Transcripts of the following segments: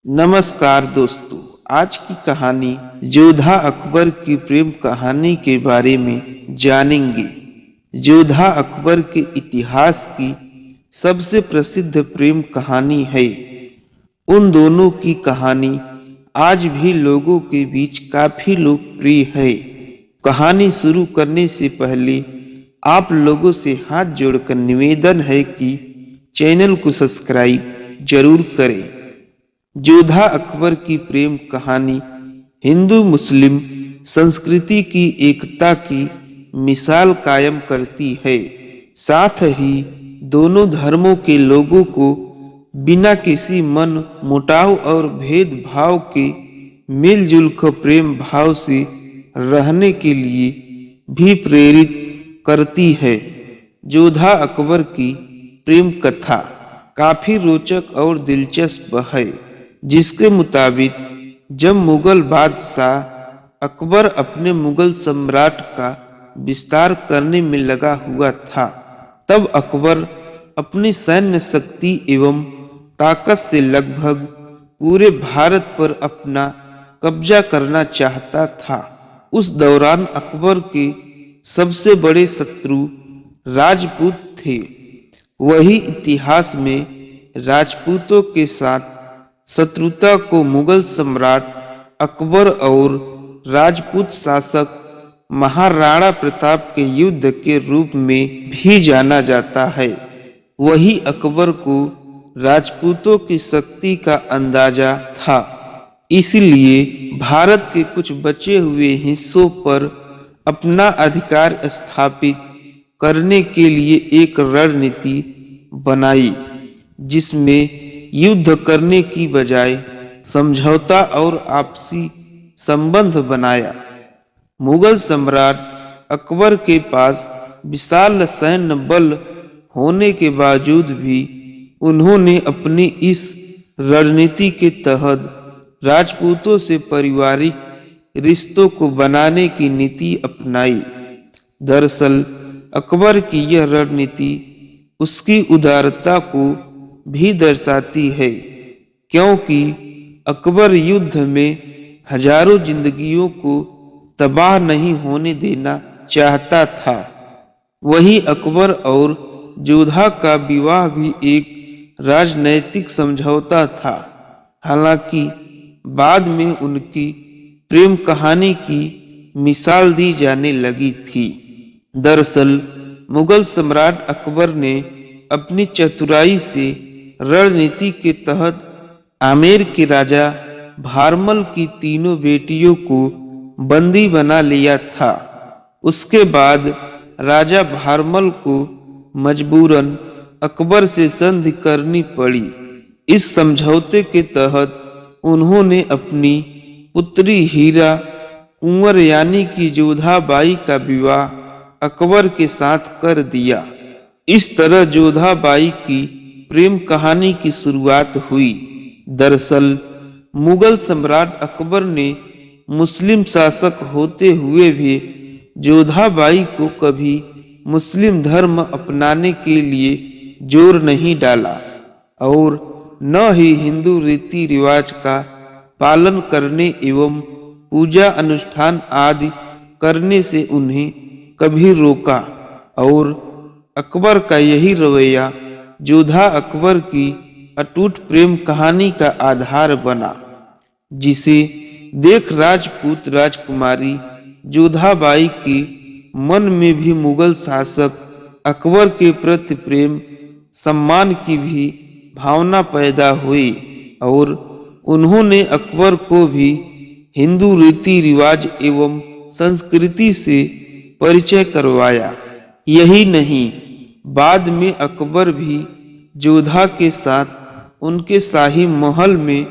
नमस्कार दोस्तों। आज की कहानी जोधा अकबर की प्रेम कहानी के बारे में जानेंगे। जोधा अकबर के इतिहास की सबसे प्रसिद्ध प्रेम कहानी है। उन दोनों की कहानी आज भी लोगों के बीच काफी लोकप्रिय है। कहानी शुरू करने से पहले आप लोगों से हाथ जोड़कर निवेदन है कि चैनल को सब्सक्राइब जरूर करें। जोधा अकबर की प्रेम कहानी हिंदू मुस्लिम संस्कृति की एकता की मिसाल कायम करती है। साथ ही दोनों धर्मों के लोगों को बिना किसी मन मुटाव और भेदभाव के मिलजुल कर प्रेम भाव से रहने के लिए भी प्रेरित करती है। जोधा अकबर की प्रेम कथा काफी रोचक और दिलचस्प है, जिसके मुताबिक जब मुगल बादशाह अकबर अपने मुगल सम्राट का विस्तार करने में लगा हुआ था, तब अकबर अपनी सैन्य शक्ति एवं ताकत से लगभग पूरे भारत पर अपना कब्जा करना चाहता था। उस दौरान अकबर के सबसे बड़े शत्रु राजपूत थे। वही इतिहास में राजपूतों के साथ शत्रुता को मुगल सम्राट अकबर और राजपूत शासक महाराणा प्रताप के युद्ध के रूप में भी जाना जाता है। वही अकबर को राजपूतों की शक्ति का अंदाजा था, इसलिए भारत के कुछ बचे हुए हिस्सों पर अपना अधिकार स्थापित करने के लिए एक रणनीति बनाई, जिसमें युद्ध करने की बजाय समझौता और आपसी संबंध बनाया। मुगल सम्राट अकबर के पास विशाल सैन्य बल होने के बावजूद भी उन्होंने अपनी इस रणनीति के तहत राजपूतों से पारिवारिक रिश्तों को बनाने की नीति अपनाई। दरअसल अकबर की यह रणनीति उसकी उदारता को भी दर्शाती है, क्योंकि अकबर युद्ध में हजारों जिंदगियों को तबाह नहीं होने देना चाहता था। वही अकबर और जोधा का विवाह भी एक राजनैतिक समझौता था। हालांकि बाद में उनकी प्रेम कहानी की मिसाल दी जाने लगी थी। दरअसल मुगल सम्राट अकबर ने अपनी चतुराई से रणनीति के तहत आमेर के राजा भारमल की तीनों बेटियों को बंदी बना लिया था। उसके बाद राजा भारमल को मजबूरन अकबर से संधि करनी पड़ी। इस समझौते के तहत उन्होंने अपनी पुत्री हीरा कुंवर यानी कि जोधाबाई का विवाह अकबर के साथ कर दिया। इस तरह जोधाबाई की प्रेम कहानी की शुरुआत हुई। दरअसल मुगल सम्राट अकबर ने मुस्लिम शासक होते हुए भी जोधाबाई को कभी मुस्लिम धर्म अपनाने के लिए जोर नहीं डाला और न ही हिंदू रीति रिवाज का पालन करने एवं पूजा अनुष्ठान आदि करने से उन्हें कभी रोका। और अकबर का यही रवैया जोधा अकबर की अटूट प्रेम कहानी का आधार बना, जिसे देख राजपूत राजकुमारी जोधाबाई के मन में भी मुगल शासक अकबर के प्रति प्रेम सम्मान की भी भावना पैदा हुई और उन्होंने अकबर को भी हिंदू रीति रिवाज एवं संस्कृति से परिचय करवाया। यही नहीं, बाद में अकबर भी जोधा के साथ उनके शाही महल में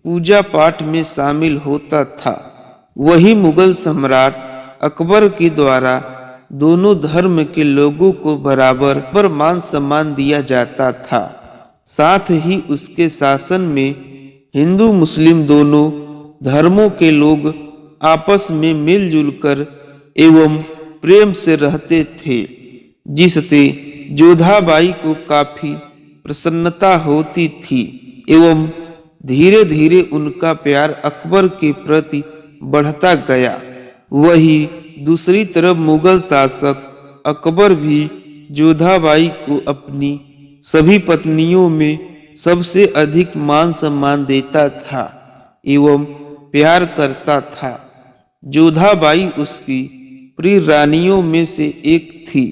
पूजा पाठ में शामिल होता था। वही मुगल सम्राट अकबर के द्वारा दोनों धर्म के लोगों को बराबर मान सम्मान दिया जाता था। साथ ही उसके शासन में हिंदू मुस्लिम दोनों धर्मों के लोग आपस में मिलजुल कर एवं प्रेम से रहते थे, जिससे जोधाबाई को काफी प्रसन्नता होती थी एवं धीरे धीरे उनका प्यार अकबर के प्रति बढ़ता गया। वहीं दूसरी तरफ मुगल शासक अकबर भी जोधाबाई को अपनी सभी पत्नियों में सबसे अधिक मान सम्मान देता था एवं प्यार करता था। जोधाबाई उसकी प्रिय रानियों में से एक थी।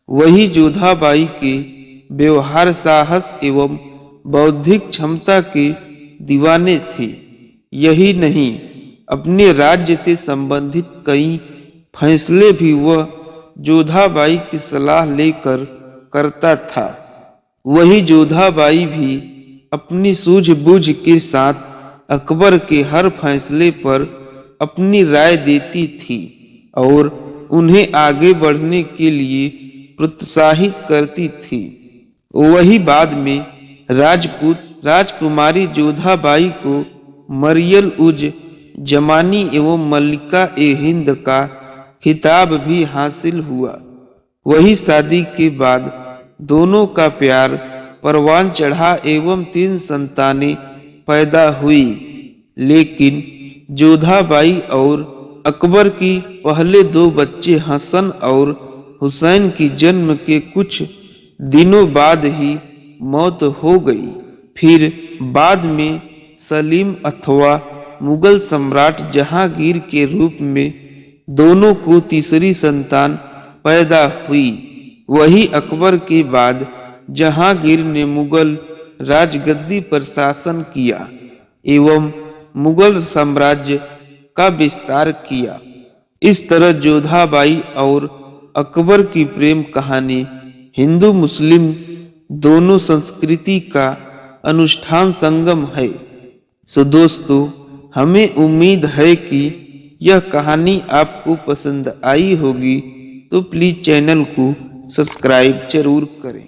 वही जोधाबाई के व्यवहार, साहस एवं बौद्धिक क्षमता के दीवाने थे। यही नहीं, अपने राज्य से संबंधित कई फैसले भी वह जोधाबाई की सलाह लेकर करता था। वही जोधाबाई भी अपनी सूझबूझ के साथ अकबर के हर फैसले पर अपनी राय देती थी और उन्हें आगे बढ़ने के लिए प्रोत्साहित करती थी। वही बाद में राजपूत राजकुमारी जोधाबाई को मरियम उज जमानी एवं मल्लिका ए हिंद का खिताब भी हासिल हुआ। वही शादी के बाद दोनों का प्यार परवान चढ़ा एवं 3 संतानें पैदा हुई। लेकिन जोधाबाई और अकबर की पहले 2 बच्चे हसन और हुसैन की जन्म के कुछ दिनों बाद ही मौत हो गई। फिर बाद में सलीम अथवा मुगल सम्राट जहांगीर के रूप में दोनों को तीसरी संतान पैदा हुई। वही अकबर के बाद जहांगीर ने मुगल राजगद्दी पर शासन किया एवं मुगल साम्राज्य का विस्तार किया। इस तरह जोधाबाई और अकबर की प्रेम कहानी हिंदू मुस्लिम दोनों संस्कृति का अनुष्ठान संगम है। सो दोस्तों, हमें उम्मीद है कि यह कहानी आपको पसंद आई होगी, तो प्लीज चैनल को सब्सक्राइब जरूर करें।